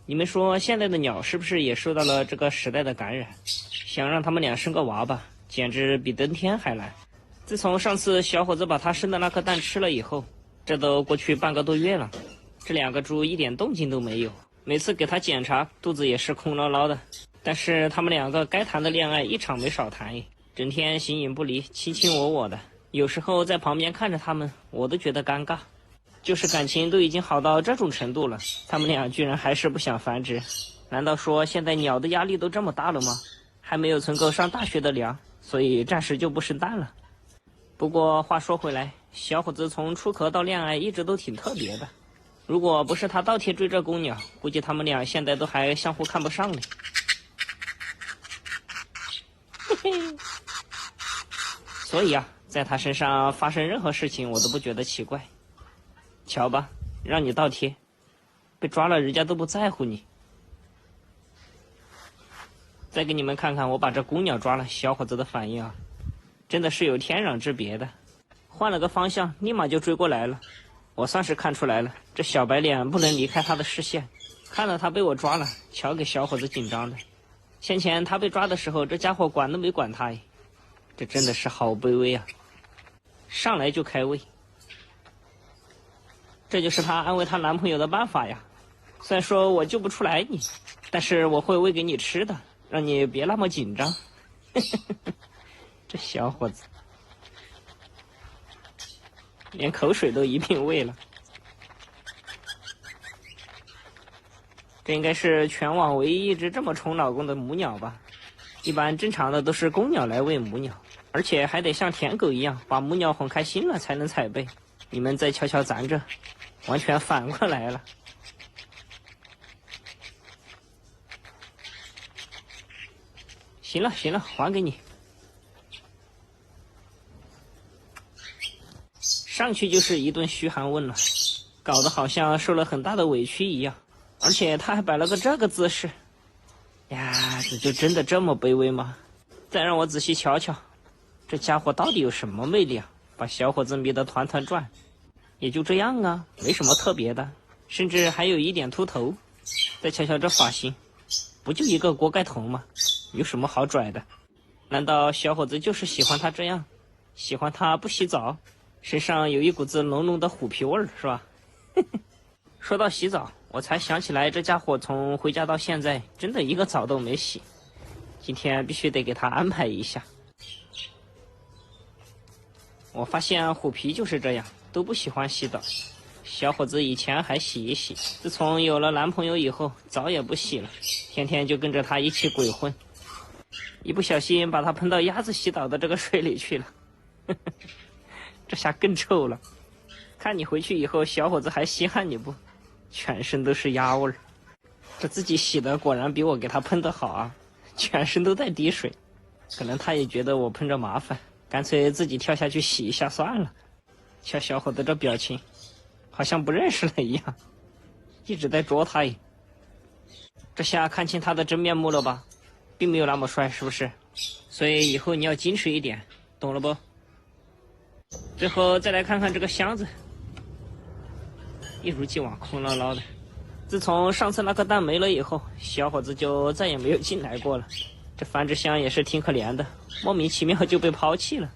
你们说现在的鸟是不是也受到了这个时代的感染？想让他们俩生个娃吧，简直比登天还难。自从上次小伙子把他生的那颗蛋吃了以后，这都过去半个多月了，这两个猪一点动静都没有。每次给他检查，肚子也是空落落的。但是他们两个该谈的恋爱一场没少谈，整天形影不离，卿卿我我的。有时候在旁边看着他们，我都觉得尴尬。就是感情都已经好到这种程度了，他们俩居然还是不想繁殖。难道说现在鸟的压力都这么大了吗？还没有存够上大学的粮，所以暂时就不生蛋了。不过话说回来，小伙子从出壳到恋爱一直都挺特别的。如果不是他倒贴追着公鸟，估计他们俩现在都还相互看不上呢。嘿嘿。所以啊，在他身上发生任何事情，我都不觉得奇怪。瞧吧，让你倒贴，被抓了人家都不在乎你。再给你们看看我把这公鸟抓了小伙子的反应啊，真的是有天壤之别的。换了个方向，立马就追过来了。我算是看出来了，这小白脸不能离开他的视线。看了他被我抓了，瞧给小伙子紧张的。先前他被抓的时候，这家伙管都没管他，这真的是好卑微啊！上来就开喂。这就是她安慰她男朋友的办法呀。虽然说我救不出来你，但是我会喂给你吃的，让你别那么紧张。这小伙子连口水都一并喂了。这应该是全网唯一一只这么宠老公的母鸟吧。一般正常的都是公鸟来喂母鸟，而且还得像舔狗一样把母鸟哄开心了才能踩背。你们再瞧瞧咱这，完全反过来了。行了行了，还给你。上去就是一顿嘘寒问暖，搞得好像受了很大的委屈一样。而且他还摆了个这个姿势呀，这就真的这么卑微吗？再让我仔细瞧瞧，这家伙到底有什么魅力啊，把小伙子迷得团团转。也就这样啊，没什么特别的，甚至还有一点秃头。再瞧瞧这发型，不就一个锅盖头吗？有什么好拽的？难道小伙子就是喜欢他这样，喜欢他不洗澡，身上有一股子浓浓的虎皮味儿，是吧？说到洗澡，我才想起来这家伙从回家到现在真的一个澡都没洗，今天必须得给他安排一下。我发现虎皮就是这样，都不喜欢洗澡。小伙子以前还洗一洗，自从有了男朋友以后，澡也不洗了，天天就跟着他一起鬼混，一不小心把他喷到鸭子洗澡的这个水里去了。这下更臭了。看你回去以后，小伙子还稀罕你不？全身都是鸭味儿。这自己洗的果然比我给他喷的好啊，全身都在滴水。可能他也觉得我喷着麻烦，干脆自己跳下去洗一下算了。瞧小伙子这表情，好像不认识了一样，一直在捉他。这下看清他的真面目了吧？并没有那么帅，是不是？所以以后你要矜持一点，懂了不？最后再来看看这个箱子，一如既往空落落的。自从上次那颗蛋没了以后，小伙子就再也没有进来过了。这繁殖箱也是挺可怜的，莫名其妙就被抛弃了。